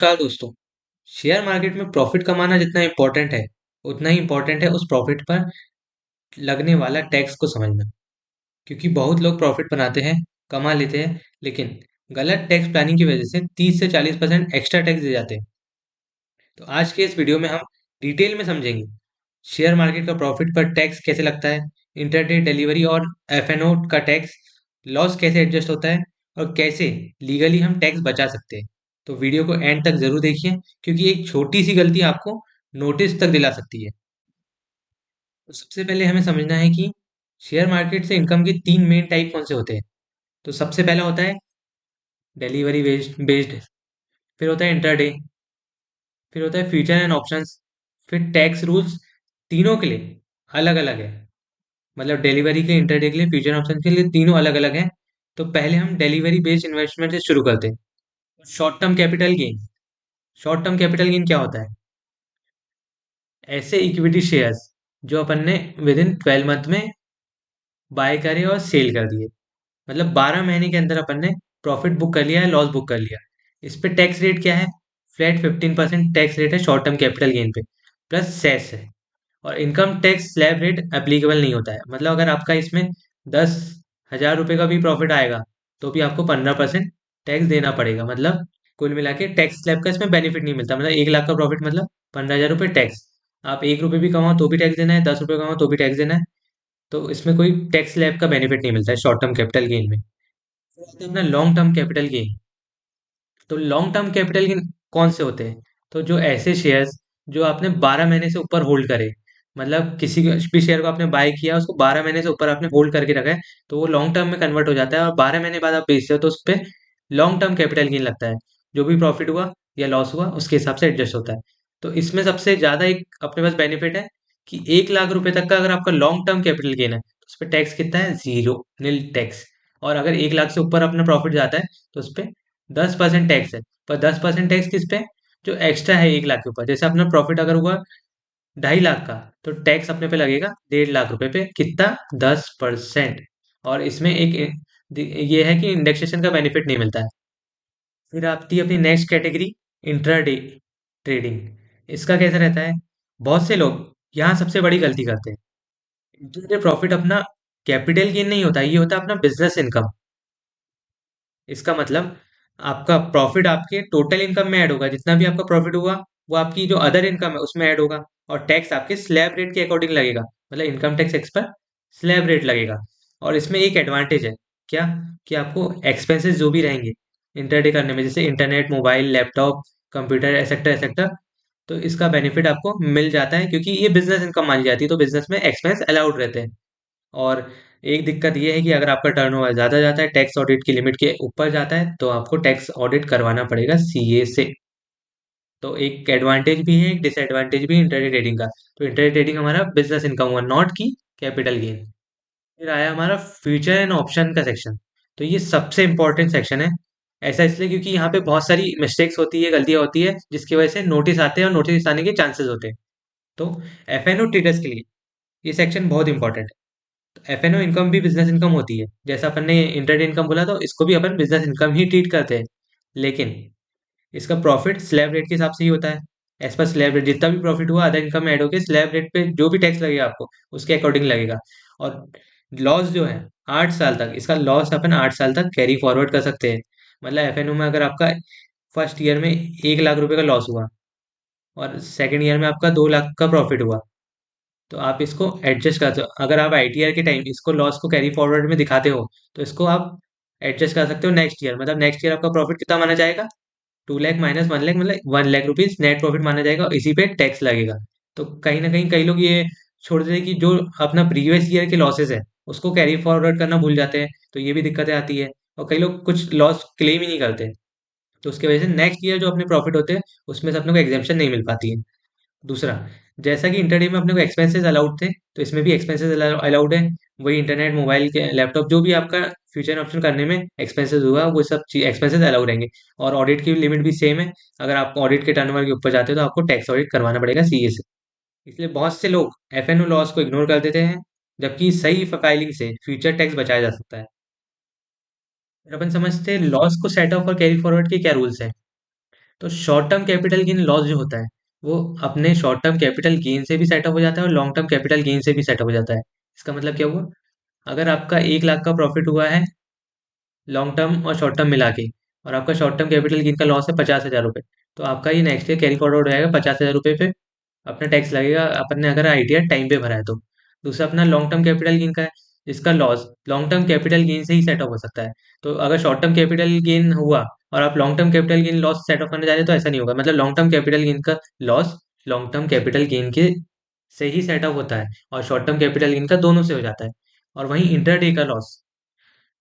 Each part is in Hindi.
नमस्कार दोस्तों। शेयर मार्केट में प्रॉफिट कमाना जितना इम्पोर्टेंट है उतना ही इम्पोर्टेंट है उस प्रॉफिट पर लगने वाला टैक्स को समझना। क्योंकि बहुत लोग प्रॉफिट बनाते हैं, कमा लेते हैं, लेकिन गलत टैक्स प्लानिंग की वजह से 30 से 40% एक्स्ट्रा टैक्स दे जाते हैं। तो आज के इस वीडियो में हम डिटेल में समझेंगे शेयर मार्केट का प्रॉफिट पर टैक्स कैसे लगता है, इंटरडे डिलीवरी और एफएनओ का टैक्स, लॉस कैसे एडजस्ट होता है और कैसे लीगली हम टैक्स बचा सकते हैं। तो वीडियो को एंड तक जरूर देखिए, क्योंकि एक छोटी सी गलती आपको नोटिस तक दिला सकती है। तो सबसे पहले हमें समझना है कि शेयर मार्केट से इनकम के तीन मेन टाइप कौन से होते हैं। तो सबसे पहला होता है डिलीवरी बेस्ड बेस्ड, फिर होता है इंटरडे, फिर होता है फ्यूचर एंड ऑप्शंस, फिर टैक्स रूल्स तीनों के लिए अलग अलग है। मतलब डिलीवरी के, इंटरडे के लिए, फ्यूचर ऑप्शन के लिए तीनों अलग अलग हैं। तो पहले हम डिलीवरी बेस्ड इन्वेस्टमेंट से शुरू करते हैं। Short term capital gain. Short term capital gain क्या होता है? ऐसे इक्विटी शेयर्स जो अपन ने विद इन 12 मंथ में बाय करे और सेल कर दिए। मतलब 12 महीने के अंदर अपन ने प्रॉफिट बुक कर लिया है, लॉस बुक कर लिया। इस पे टैक्स रेट क्या है? फ्लैट 15% टैक्स रेट है शॉर्ट टर्म कैपिटल गेन पे, प्लस सेस है। और income tax slab rate applicable नहीं होता है। मतलब अगर आपका इसमें 10,000 रुपये का भी प्रॉफिट आएगा तो भी आपको 15% टैक्स देना पड़ेगा। मतलब कुल मिला के टैक्स स्लैब का इसमें बेनिफिट नहीं मिलता। मतलब 1 लाख का प्रॉफिट मतलब 15,000 रुपये टैक्स। आप 1 रुपये भी कमाओ तो भी टैक्स देना है, 10 रुपये कमाओ तो भी टैक्स देना है। तो इसमें कोई टैक्स स्लैब का बेनिफिट नहीं मिलता है शॉर्ट टर्म कैपिटल गेन में। फिर आता है अपना लॉन्ग टर्म कैपिटल गेन। तो लॉन्ग टर्म कैपिटल गेन कौन से होते हैं? तो जो ऐसे शेयर्स जो आपने 12 महीने से ऊपर होल्ड करे, मतलब किसी भी शेयर को आपने बाय किया, उसको 12 महीने से ऊपर आपने होल्ड करके रखा है, तो वो लॉन्ग टर्म में कन्वर्ट हो जाता है और 12 महीने बाद आप बेचते हो तो उस पर लॉन्ग टर्म कैपिटल गेन लगता है। जो भी प्रॉफिट हुआ या लॉस हुआ उसके हिसाब से एडजस्ट होता है। तो इसमें सबसे ज्यादा एक अपने पास बेनिफिट है कि 1 लाख रुपए तक का अगर आपका लॉन्ग टर्म कैपिटल गेन है तो उस पर टैक्स कितना है? जीरो, नील टैक्स। और अगर 1 लाख से ऊपर अपना प्रॉफिट जाता है तो उस पर 10% टैक्स है। पर 10% टैक्स किस पे? जो एक्स्ट्रा है 1 लाख के ऊपर। जैसे अपना प्रॉफिट अगर हुआ 2.5 लाख का, तो टैक्स अपने पे लगेगा 1.5 लाख रुपए पे। कितना? 10%। और इसमें एक ये है कि इंडेक्सेशन का बेनिफिट नहीं मिलता है। फिर आती है अपनी नेक्स्ट कैटेगरी, इंट्राडे ट्रेडिंग। इसका कैसा रहता है? बहुत से लोग यहाँ सबसे बड़ी गलती करते हैं। इंट्राडे प्रॉफिट अपना कैपिटल गेन नहीं होता, ये होता है अपना बिजनेस इनकम। इसका मतलब आपका प्रॉफिट आपके टोटल इनकम में ऐड होगा। जितना भी आपका प्रॉफिट हुआ वो आपकी जो अदर इनकम है उसमें ऐड होगा। और टैक्स आपके स्लैब रेट के अकॉर्डिंग लगेगा। मतलब इनकम टैक्स एक्स पर स्लैब रेट लगेगा। और इसमें एक एडवांटेज है, क्या? कि आपको एक्सपेंसेस जो भी रहेंगे इंटरडे करने में, जैसे internet, mobile, laptop, computer, etcetera etcetera, तो इसका बेनिफिट आपको मिल जाता है क्योंकि ये बिजनेस इनकम मानी जाती है। तो बिजनेस में एक्सपेंस अलाउड रहते हैं। और एक दिक्कत ये है कि अगर आपका टर्नओवर ज़्यादा जाता है, टैक्स ऑडिट की लिमिट के ऊपर जाता है, तो आपको टैक्स ऑडिट करवाना पड़ेगा सीए से। तो एक एडवांटेज भी है, एक डिसएडवांटेज भी इंटरडे ट्रेडिंग का। तो इंटरडे ट्रेडिंग हमारा बिजनेस इनकम हुआ, नॉट की कैपिटल गेन। फिर आया हमारा फ्यूचर एंड ऑप्शन का सेक्शन। तो ये सबसे इंपॉर्टेंट सेक्शन है। ऐसा इसलिए क्योंकि यहाँ पे बहुत सारी मिस्टेक्स होती है, गलतियाँ होती है, जिसकी वजह से नोटिस आते हैं और नोटिस आने के चांसेस होते हैं। तो एफएनओ ट्रेडर्स के लिए ये सेक्शन बहुत इंपॉर्टेंट है। एफएनओ इनकम भी बिजनेस इनकम होती है। जैसा अपन ने इंटरडे इनकम बोला, तो इसको भी अपन बिजनेस इनकम ही ट्रीट करते हैं। लेकिन इसका प्रॉफिट स्लैब रेट के हिसाब से ही होता है। एज पर स्लैब रेट जितना भी प्रॉफिट हुआ अदर इनकम में ऐड होकर स्लैब रेट पे जो भी टैक्स लगेगा आपको उसके अकॉर्डिंग लगेगा। और लॉस जो है 8 साल तक, इसका लॉस अपन 8 साल तक कैरी फॉरवर्ड कर सकते हैं। मतलब एफएनओ में अगर आपका फर्स्ट ईयर में 1 लाख रुपए का लॉस हुआ और सेकेंड ईयर में आपका 2 लाख का प्रॉफिट हुआ, तो आप इसको एडजस्ट कर सकते हो। अगर आप आईटीआर के टाइम इसको लॉस को कैरी फॉरवर्ड में दिखाते हो तो इसको आप एडजस्ट कर सकते हो नेक्स्ट ईयर। मतलब नेक्स्ट ईयर आपका प्रॉफिट कितना माना जाएगा? 2 लाख माइनस 1 लाख, मतलब 1 लाख रुपीज नेट प्रॉफिट माना जाएगा और इसी पे टैक्स लगेगा। तो कहीं ना कहीं कई लोग ये छोड़ देते हैं कि जो अपना प्रीवियस ईयर के लॉसेस है उसको कैरी फॉरवर्ड करना भूल जाते हैं। तो ये भी दिक्कतें आती है। और कई लोग कुछ लॉस क्लेम ही नहीं करते, तो उसकी वजह से नेक्स्ट ईयर जो अपने प्रॉफिट होते हैं उसमें से अपने को एग्जेम्पशन नहीं मिल पाती है। दूसरा, जैसा कि इंटरडे में अपने को एक्सपेंसेस अलाउड थे, तो इसमें भी एक्सपेंसेस अलाउड है। वही इंटरनेट, मोबाइल के, लैपटॉप, जो भी आपका फ्यूचर ऑप्शन करने में एक्सपेंसेस हुआ वो सब चीज एक्सपेंसेस अलाउड रहेंगे। और ऑडिट की लिमिट भी सेम है। अगर आप ऑडिट के टर्नओवर के ऊपर जाते हो तो आपको टैक्स ऑडिट करवाना पड़ेगा सीए से। इसलिए बहुत से लोग एफएनओ लॉस को इग्नोर कर देते हैं, जबकि सही फाइलिंग से फ्यूचर टैक्स बचाया जा सकता है। फिर अपन समझते हैं लॉस को सेट ऑफ और कैरी फॉरवर्ड के क्या रूल्स है। तो short term capital gain loss जो होता है वो अपने शॉर्ट टर्म कैपिटल गेन से भी सेटअप हो जाता है और लॉन्ग टर्म कैपिटल गेन से भी सेटअप हो जाता है। इसका मतलब क्या हुआ? अगर आपका 1 लाख का प्रॉफिट हुआ है लॉन्ग टर्म और शॉर्ट टर्म मिला के, और आपका शॉर्ट टर्म कैपिटल गेन का लॉस है 50,000 रुपये, तो आपका ये नेक्स्ट ईयर कैरी फॉरवर्ड हो जाएगा 50,000 रुपये पे। अपना टैक्स लगेगा अपन ने अगर आईटीआर टाइम पे भरा है तो। दूसरा अपना लॉन्ग टर्म कैपिटल गेन का है, इसका loss long term capital gain से ही सेटअप हो सकता है। तो अगर शॉर्ट टर्म कैपिटल गेन हुआ और आप long term capital gain loss setup करने जा रहे हैं तो ऐसा नहीं होगा। मतलब लॉन्ग टर्म कैपिटल गेन का loss long term capital gain के से ही सेटअप होता है, और शॉर्ट टर्म कैपिटल गेन का दोनों से हो जाता है। और वहीं इंटरडे का लॉस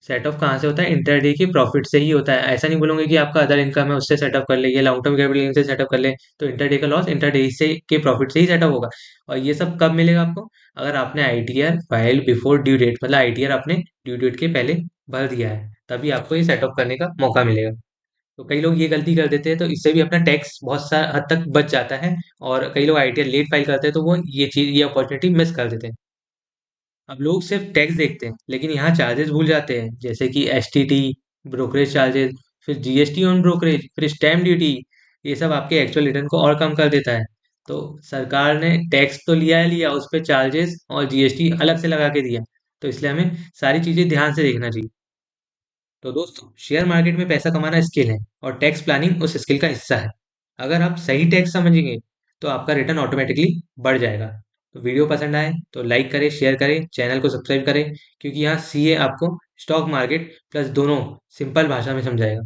सेटअप कहाँ से होता है? इंटरडे की प्रॉफिट से ही होता है। ऐसा नहीं बोलूंगे कि आपका अदर इनकम है उससे सेटअप कर ले, या लॉन्ग टर्म कैपिटल गेन से सेटअप कर ले। तो इंटरडे का लॉस इंटरडे से के प्रॉफिट से ही सेटअप होगा। और ये सब कब मिलेगा आपको? अगर आपने ITR file before due date, मतलब आईटीआर आपने ड्यू डेट के पहले भर दिया है, तभी आपको ये सेटअप करने का मौका मिलेगा। तो कई लोग ये गलती कर देते हैं, तो इससे भी अपना टैक्स बहुत सा हद तक बच जाता है। और कई लोग आईटीआर लेट फाइल करते हैं तो वो ये अपॉर्चुनिटी मिस कर देते हैं। अब लोग सिर्फ टैक्स देखते हैं लेकिन यहाँ चार्जेस भूल जाते हैं, जैसे कि एसटीटी, ब्रोकरेज चार्जेस, फिर जीएसटी ऑन ब्रोकरेज, फिर स्टैम्प ड्यूटी। ये सब आपके एक्चुअल रिटर्न को और कम कर देता है। तो सरकार ने टैक्स तो लिया है लिया, उस पर चार्जेस और जीएसटी अलग से लगा के दिया। तो इसलिए हमें सारी चीजें ध्यान से देखना चाहिए। तो दोस्तों, शेयर मार्केट में पैसा कमाना स्किल है और टैक्स प्लानिंग उस स्किल का हिस्सा है। अगर आप सही टैक्स समझेंगे तो आपका रिटर्न ऑटोमेटिकली बढ़ जाएगा। तो वीडियो पसंद आए तो लाइक करें, शेयर करें, चैनल को सब्सक्राइब करें, क्योंकि यहाँ सीए आपको स्टॉक मार्केट प्लस दोनों सिंपल भाषा में समझाएगा।